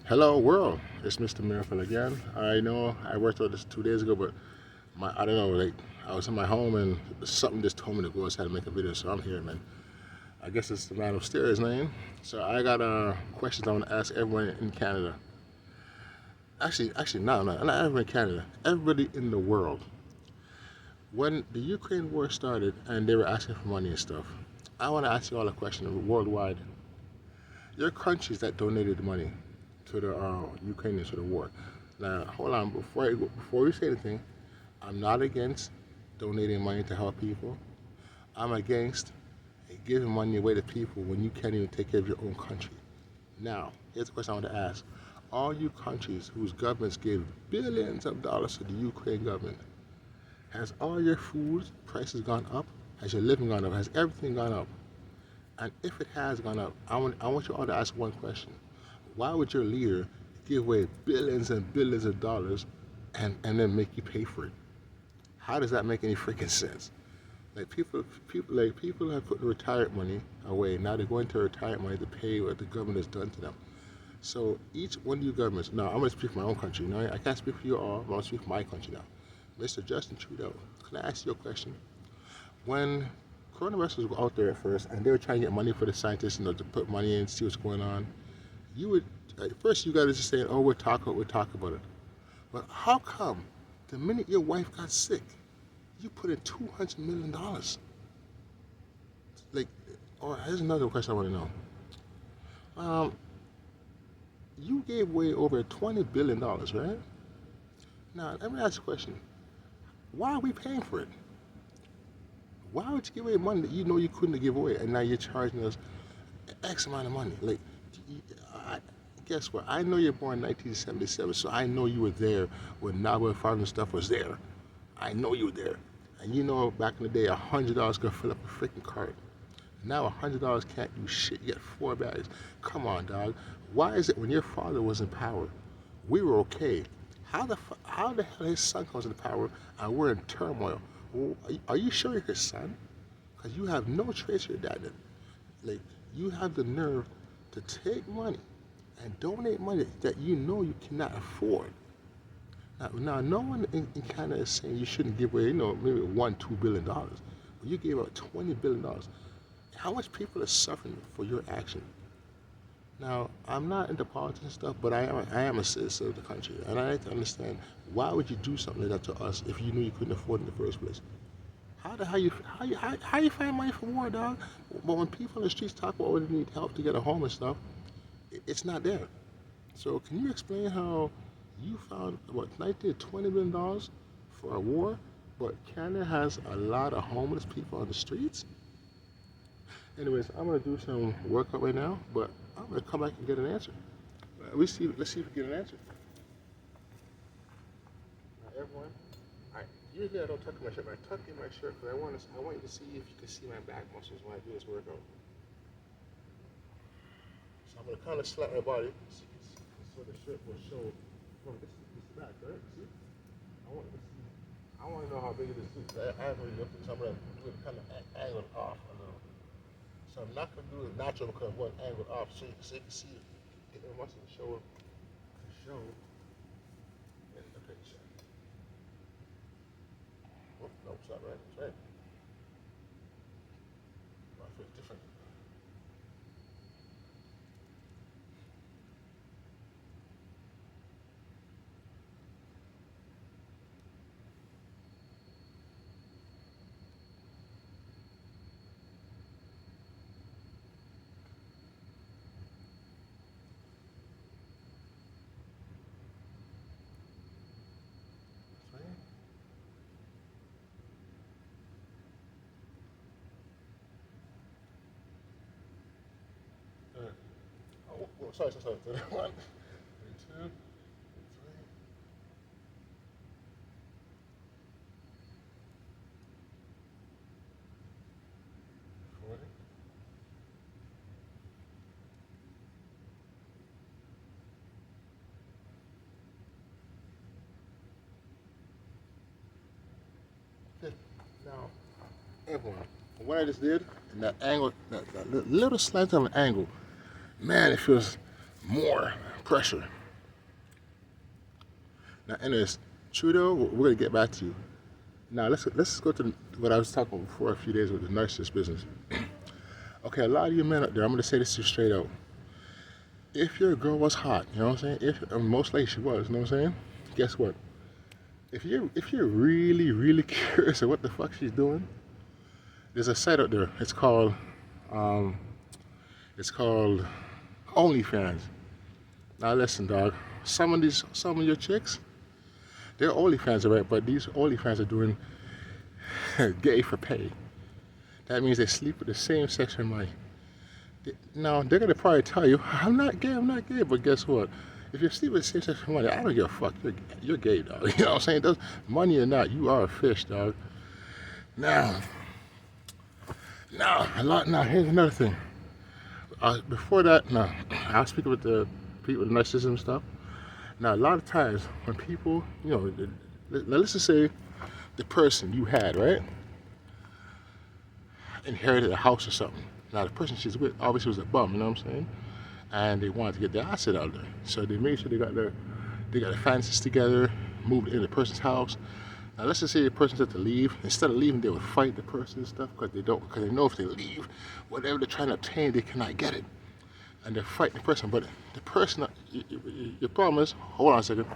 Hello world, it's Mr. Miracle again. I know I worked on this 2 days ago, but I don't know, like I was in my home and something just told me to go outside and make a video, so I'm here, man. I guess it's the man upstairs' name. So I got questions I want to ask everyone in Canada. No, not everyone in Canada. Everybody in the world. When the Ukraine war started and they were asking for money and stuff, I want to ask you all a question worldwide. Your countries that donated money to the Ukrainians for the war. Now, hold on, before we say anything, I'm not against donating money to help people. I'm against giving money away to people when you can't even take care of your own country. Now, here's the question I want to ask. All you countries whose governments gave billions of dollars to the Ukraine government, has all your food prices gone up? Has your living gone up? Has everything gone up? And if it has gone up, I want you all to ask one question. Why would your leader give away billions and billions of dollars and then make you pay for it? How does that make any freaking sense? Like people have put the retirement money away. Now they're going to retirement money to pay what the government has done to them. So each one of you governments, now I'm going to speak for my own country. Now I can't speak for you all, I'm going to speak for my country now. Mr. Justin Trudeau, can I ask you a question? When coronavirus was out there at first and they were trying to get money for the scientists, to put money in, see what's going on, you would, at first you guys just saying, oh, we'll talk about it. But how come the minute your wife got sick, you put in $200 million? Like, or here's another question I want to know. You gave away over $20 billion, right? Now, let me ask you a question. Why are we paying for it? Why would you give away money that you know you couldn't give away, and now you're charging us X amount of money? Like, guess what? I know you're born in 1977, so I know you were there when Nobel Farm stuff was there. I know you were there. And you know back in the day, $100 could fill up a freaking cart. Now $100 can't do shit. You get 4 bags. Come on, dog. Why is it when your father was in power, we were okay? How the hell his son comes into power and we're in turmoil? Are you sure you're his son? Because you have no trace of your dad. Like, you have the nerve to take money and donate money that you know you cannot afford. Now no one in Canada is saying you shouldn't give away, maybe $2 billion. But you gave out $20 billion. How much people are suffering for your action? Now, I'm not into politics and stuff, but I am a citizen of the country, and I like to understand why would you do something like that to us if you knew you couldn't afford it in the first place? How you find money for war, dog? But when people in the streets talk about they need help to get a home and stuff, it's not there. So can you explain how you found about $20 billion for a war, but Canada has a lot of homeless people on the streets? Anyways, I'm gonna do some workout right now, but I'm gonna come back and get an answer. Let's see if we get an answer. Now, everyone, usually I don't tuck in my shirt, but I tuck in my shirt because I want you to see if you can see my back muscles when I do this workout. So I'm gonna kind of slap my body so the shirt will show from this back, right? See? I want to know how big it is too. I haven't really looked at it, so I'm gonna do it kind of angled off a little. So I'm not gonna do it natural because I want angled off so you can see it. Get the muscle to show. Okay, so. Oh, no, it's not right. It's right. I feel different. Oh, sorry. 31, 32, 33, 40. Okay. Now, everyone, what I just did, and that angle, that little slant of an angle, man, it feels more pressure. Now, anyways, Trudeau, we're gonna get back to you. Now, let's go to what I was talking about before a few days with the narcissist business. Okay, a lot of you men out there, I'm gonna say this to you straight out. If your girl was hot, you know what I'm saying? If most likely she was, you know what I'm saying? Guess what? If you're really curious of what the fuck she's doing, there's a site out there. Um, it's called OnlyFans. Now listen, dog. Some of your chicks, they're OnlyFans, right? But these OnlyFans are doing gay for pay. That means they sleep with the same sex as mine. Now they're gonna probably tell you, I'm not gay, I'm not gay. But guess what? If you sleep with the same sex as money, I don't give a fuck. You're gay, dog. You know what I'm saying? Does money or not, you are a fish, dog. Now, now here's another thing. Before that, now I was speaking with the people with narcissism stuff. Now a lot of times when people, let's just say the person you had, right, inherited a house or something. Now the person she's with obviously was a bum, you know what I'm saying? And they wanted to get their asset out there. So they made sure they got their finances together, moved into the person's house. Now let's just say the person had to leave. Instead of leaving, they would fight the person and stuff because they know if they leave, whatever they're trying to obtain, they cannot get it. And they're fighting the person. But the person, your problem is, hold on a second.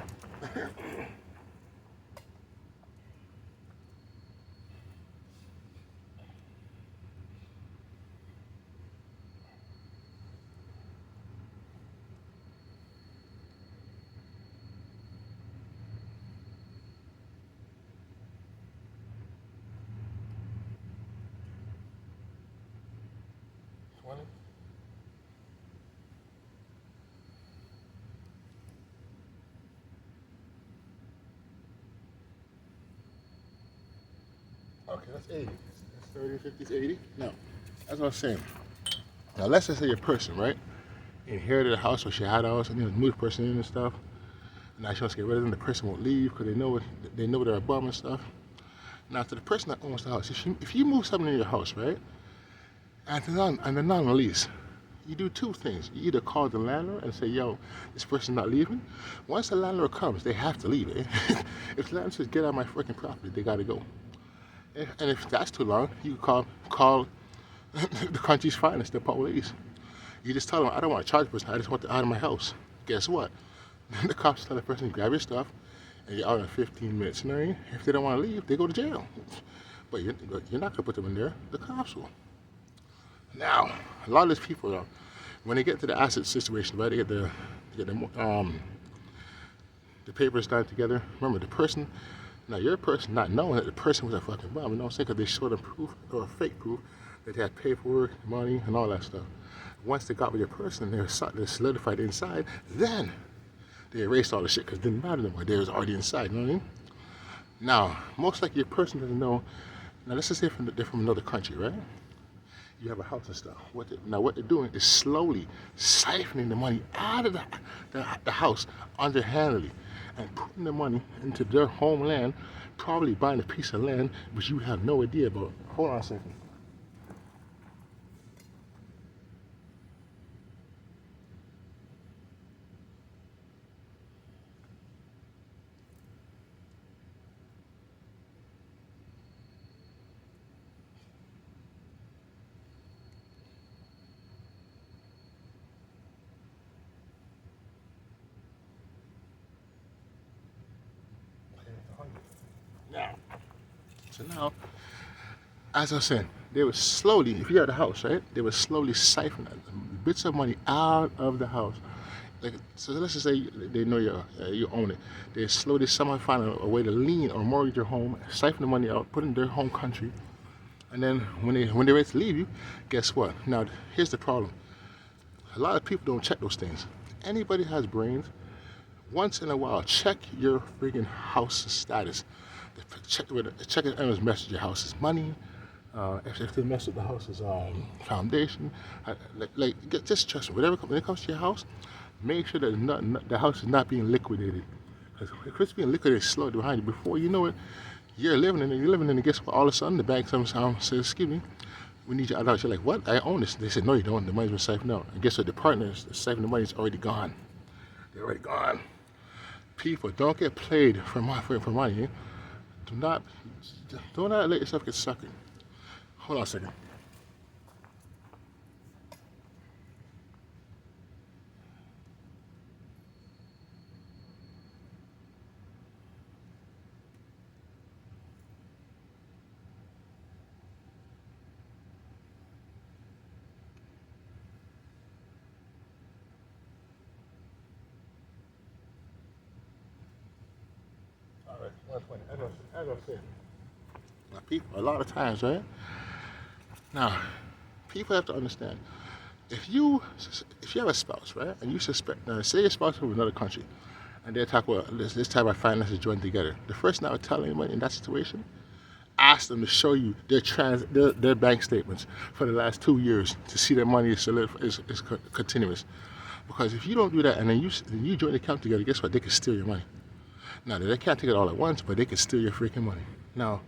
20? Okay, that's 80. That's 30, 50, 80. Now, that's what I was saying. Now, let's just say your person, right, inherited a house or she had a house and moved the person in and stuff. Now she wants to get rid of them. The person won't leave because they know they're a bum and stuff. Now, to the person that owns the house, if you move something in your house, right, and they're not on a lease, you do two things. You either call the landlord and say, yo, this person's not leaving. Once the landlord comes, they have to leave. Eh? If the landlord says, get out of my freaking property, they got to go. And if that's too long, you call the country's finest, the police. You just tell them, I don't want to charge the person, I just want them out of my house. Guess what? The cops tell the person, grab your stuff, and you're out in 15 minutes. You know what I mean? If they don't want to leave, they go to jail. But you're not going to put them in there. The cops will. Now, a lot of these people, when they get to the asset situation, right, they get the papers done together. Remember, the person, now your person not knowing that the person was a fucking bum, you know what I'm saying? Because they showed them proof, or fake proof, that they had paperwork, money, and all that stuff. Once they got with your person, they're solidified inside, then they erased all the shit because it didn't matter anymore. They was already inside, you know what I mean? Now, most likely your person doesn't know. Now, let's just say they're from another country, right? You have a house and stuff. What they're doing is slowly siphoning the money out of the house underhandedly and putting the money into their homeland, probably buying a piece of land which you have no idea about. Hold on a second. Now, so as I was saying, they were slowly, if you had a house, right, they were slowly siphoning bits of money out of the house. Like, so let's just say they know you own it. They slowly somehow find a way to lien or mortgage your home, siphon the money out, put it in their home country, and then when they're ready to leave you, guess what? Now, here's the problem. A lot of people don't check those things. Anybody has brains, once in a while, check your freaking house status. Check if anyone's messed with your house's money. If they mess with the house's foundation, just trust me. When it comes to your house, make sure that the house is not being liquidated. Because if it's being liquidated slowly behind you, before you know it, you're living in it, and guess what? All of a sudden, the bank somehow says, excuse me, we need you out of the house. You're like, what? I own this. They said, no, you don't. The money's been siphoned out. And guess what? The partners, the siphoned the money's already gone. They're already gone. People don't get played for money. Do not do not let yourself get suckered. Hold on a second. All right, 120. As I said, now people a lot of times, right? Now, people have to understand. If you if you have a spouse, right, and you suspect, now say your spouse from another country, and they talk about this type of finances joined together, the first thing I would tell anyone in that situation, ask them to show you their bank statements for the last 2 years to see their money is continuous. Because if you don't do that and then you join the account together, guess what? They can steal your money. Now they can't take it all at once, but they can steal your freaking money. Now,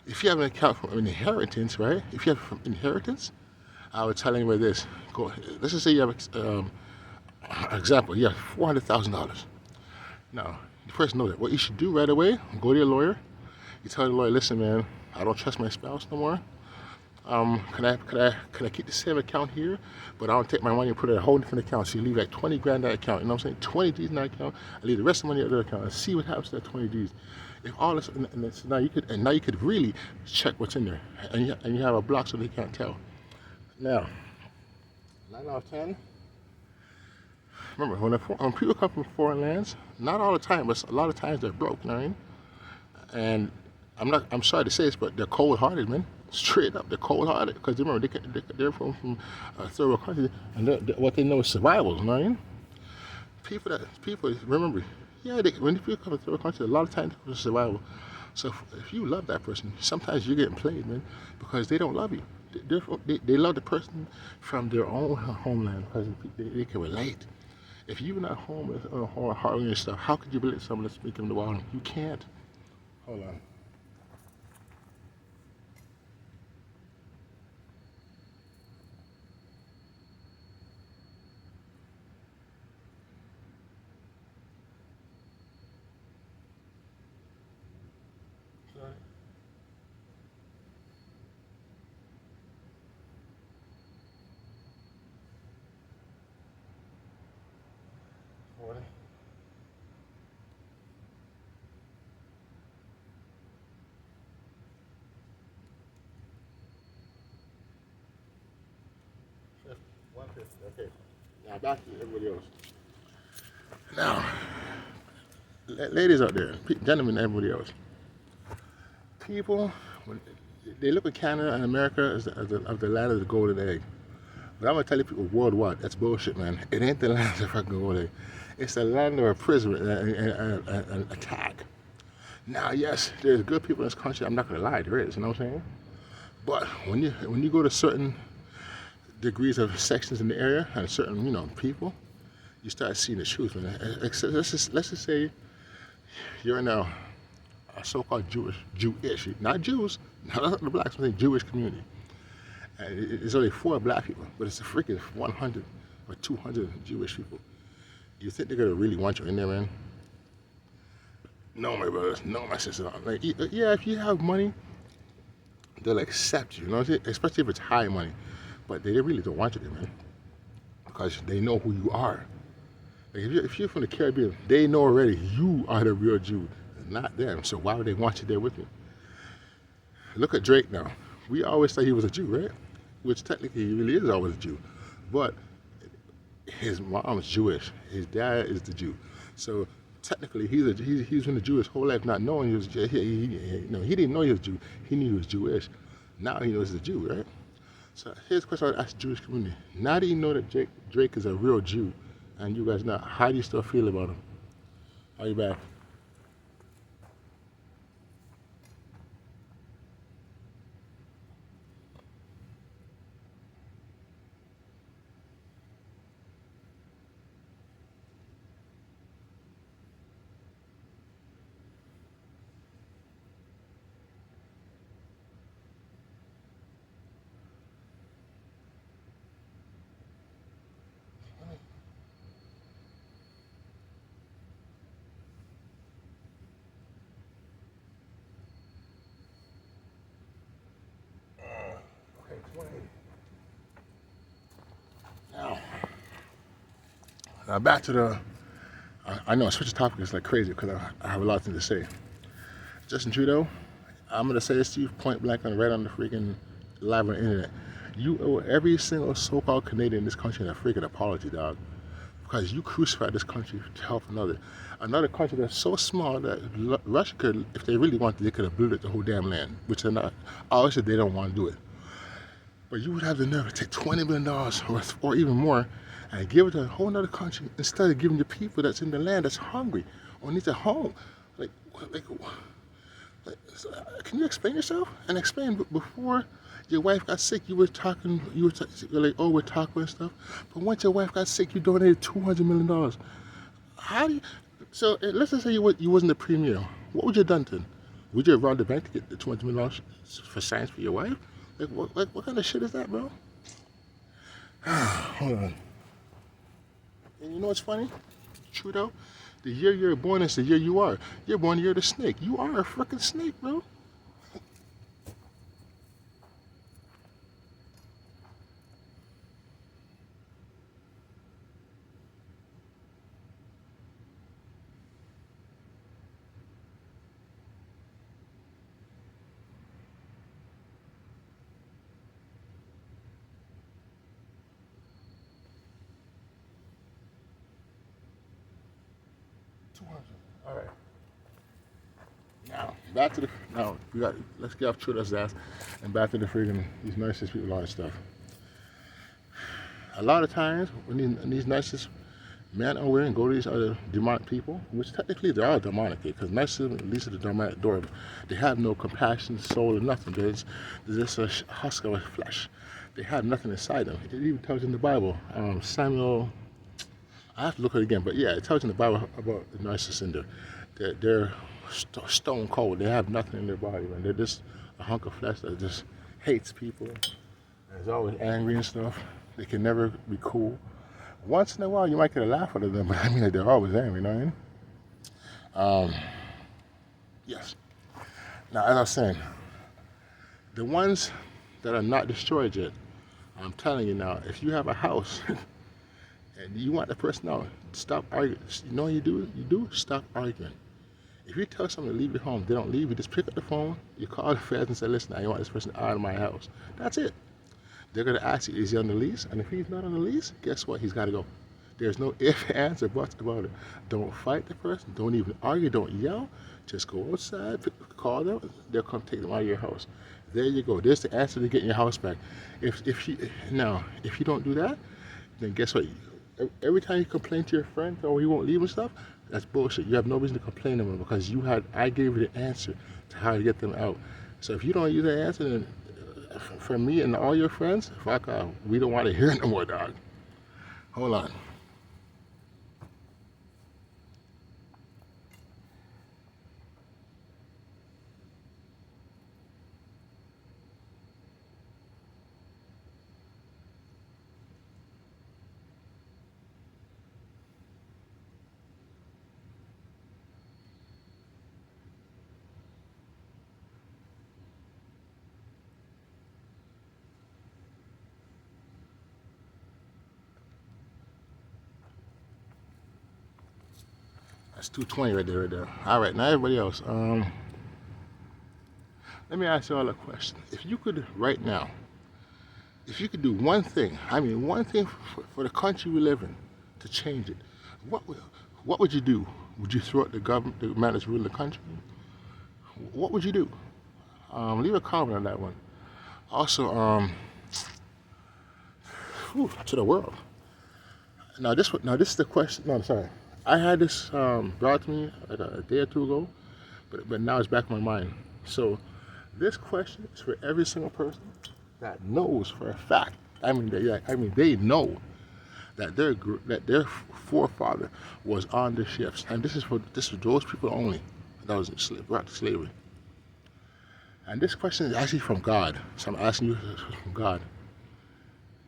if you have an account from an inheritance, right? If you have from inheritance, I would tell anybody this. Go. Let's just say you have example. You have $400,000. Now, the person knows that. What you should do right away, go to your lawyer. You tell the lawyer, listen, man, I don't trust my spouse no more. Can I keep the same account here, but I don't take my money and put it in a whole different account. So you leave like 20 grand in that account. You know what I'm saying? 20 G's in that account. I leave the rest of the money in the other account and see what happens to that 20 G's. If all this, now you could really check what's in there, and you have a block so they can't tell. Now, 9 out of 10. Remember, when people come from foreign lands, not all the time, but a lot of times they're broke, you know what I mean? And I'm sorry to say this, but they're cold-hearted, man. Straight up, they're cold-hearted because remember they're from a third world country, and what they know is survival. You know what I mean? People remember, yeah, when people come to third world country, a lot of times it's survival. So if you love that person, sometimes you're getting played, man, because they don't love you. They love the person from their own homeland because they can relate. If you're not home or hard on your stuff, how could you believe someone that's speaking the bottom? You can't. Hold on. Sorry. 40. 150. Okay. Now back to everybody else. Now, ladies out there, gentlemen, everybody else. People, when they look at Canada and America as the land of the golden egg. But I'm gonna tell you people worldwide, that's bullshit, man. It ain't the land of the fucking golden egg. It's the land of imprisonment and attack. Now, yes, there's good people in this country. I'm not gonna lie, there is. You know what I'm saying? But when you go to certain degrees of sections in the area and certain people, you start seeing the truth, man. Let's just say you're in a so-called Jewish, not Jews, not the blacks, but the Jewish community. And it's only 4 black people, but it's a freaking 100 or 200 Jewish people. You think they're gonna really want you in there, man? No, my brothers, no, my sisters. Like, yeah, if you have money, they'll accept you. You know what I'm saying? Especially if it's high money, but they really don't want you there, man, because they know who you are. Like if you're from the Caribbean, they know already you are the real Jew, not them. So why would they want you there with you? Look at Drake now. We always thought he was a Jew, right? Which technically he really is always a Jew, but his mom's Jewish. His dad is the Jew. So technically he's been a Jew his whole life, not knowing he was. He didn't know he was Jew. He knew he was Jewish. Now he knows he's a Jew, right? So here's a question I would ask the Jewish community. Now that you know that Drake is a real Jew, and you guys know, how do you still feel about him? Are you back? Now back to the. I know I switch the topic is like crazy because I have a lot of things to say. Justin Trudeau, I'm gonna say this to you point blank on right on the freaking live on the internet. You owe every single so-called Canadian in this country a freaking apology, dog, because you crucified this country to help another country that's so small that Russia could, if they really wanted, they could have blew it the whole damn land, which they're not. Obviously, they don't want to do it. But you would have the nerve to take $20 million or even more and give it to a whole other country instead of giving the people that's in the land that's hungry or needs a home. Like, like, can you explain yourself? And explain before your wife got sick, you were like, oh, we're talking and stuff. But once your wife got sick, you donated $200 million. How do you, so let's just say you wasn't the premier. What would you have done then? Would you have robbed the bank to get the $200 million for science for your wife? What kind of shit is that, bro? Hold on. And you know what's funny? Trudeau, the year you're born is the year you are. You're born the year of the snake. You are a freaking snake, bro. All right. Now let's get off Trudeau's ass and back to the freaking these narcissist people and all that stuff. A lot of times when these narcissist men are willing to go to these other demonic people, which technically they are demonic, because narcissism leads to the demonic door. They have no compassion, soul, or nothing. They're just a husk of flesh. They have nothing inside them. It even tells in the Bible. Samuel, I have to look at it again, but yeah, it tells in the Bible about the narcissists in there. They're stone cold. They have nothing in their body, man. They're just a hunk of flesh that just hates people. And is always angry and stuff. They can never be cool. Once in a while, you might get a laugh out of them, but I mean, like, they're always angry, you know what I mean? Yes. Now, as I was saying, the ones that are not destroyed yet, I'm telling you now, if you have a house and you want the person out, stop arguing. You know what you do? Stop arguing. If you tell someone to leave your home, they don't leave. You just pick up the phone, you call the feds and say, listen, I want this person out of my house. That's it. They're going to ask you, is he on the lease? And if he's not on the lease, guess what? He's got to go. There's no ifs, ands, or buts about it. Don't fight the person. Don't even argue. Don't yell. Just go outside, call them. They'll come take them out of your house. There you go. There's the answer to getting your house back. If you don't do that, then guess what? Every time you complain to your friend, oh, he won't leave and stuff, that's bullshit. You have no reason to complain to them because I gave you the answer to how to get them out. So if you don't use that answer, then for me and all your friends, fuck off. We don't want to hear no more, dog. Hold on. That's 220 right there. All right, now everybody else. Let me ask you all a question. If you could, right now, if you could do one thing, one thing for the country we live in to change it, what would you do? Would you throw out the government, the man that's ruling the country? What would you do? Leave a comment on that one. Also, to the world. Now this is the question. No, I'm sorry. I had this brought to me like a day or two ago, but now it's back in my mind. So this question is for every single person that knows for a fact. They know that their forefather was on the ships, and this is for those people only that was brought to slavery. And this question is actually from God. So I'm asking you from God.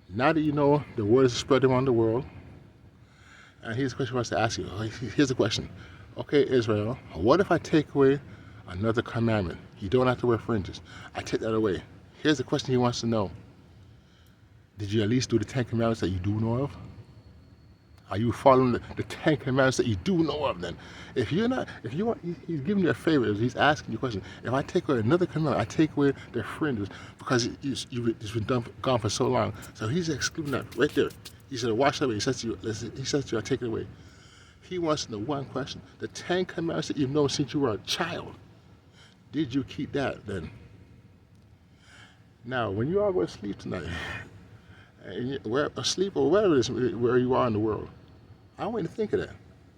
Now that you know the word is spread around the world, and here's the question I want to ask you. Here's the question. Okay, Israel, what if I take away another commandment? You don't have to wear fringes. I take that away. Here's the question he wants to know. Did you at least do the 10 commandments that you do know of? Are you following the Ten Commandments that you do know of then? If you're not, if you want, he's giving you a favor. He's asking you a question. If I take away another commandment, I take away their friends because it's been gone for so long. So he's excluding that right there. He said, wash away. He says to you, I take it away. He wants to know one question. The Ten Commandments that you've known since you were a child, did you keep that then? Now, when you all go to sleep tonight, and you're asleep or wherever it is, where you are in the world, I want you to think of that.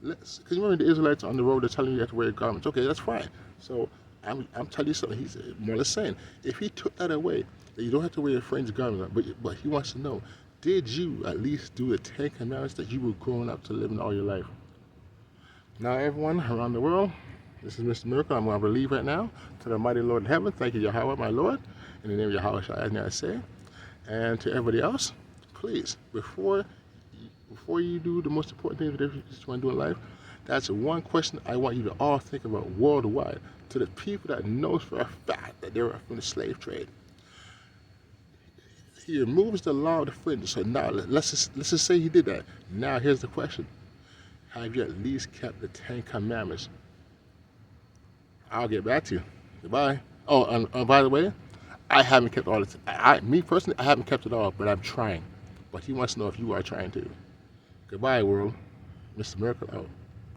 Because remember the Israelites on the road, they're telling you have to wear garments. Okay, that's fine. So I'm telling you something. He's more or less saying, if he took that away, that you don't have to wear your friend's garments, but he wants to know, did you at least do the Ten Commandments that you were growing up to live in all your life? Now, everyone around the world, this is Mr. Miracle. I'm going to leave right now to the mighty Lord in heaven. Thank you, Yahweh, my Lord. In the name of Yahweh, I say. And to everybody else, please, before you do the most important things that you just want to do in life, that's one question I want you to all think about worldwide. To the people that knows for a fact that they were from the slave trade. He removes the law of the fringe. So now let's just say he did that. Now here's the question: have you at least kept the Ten Commandments? I'll get back to you. Goodbye. Oh, and by the way, I haven't kept all it. Me personally, I haven't kept it all, but I'm trying. But he wants to know if you are trying to. Goodbye, world. Mr. Miracle out.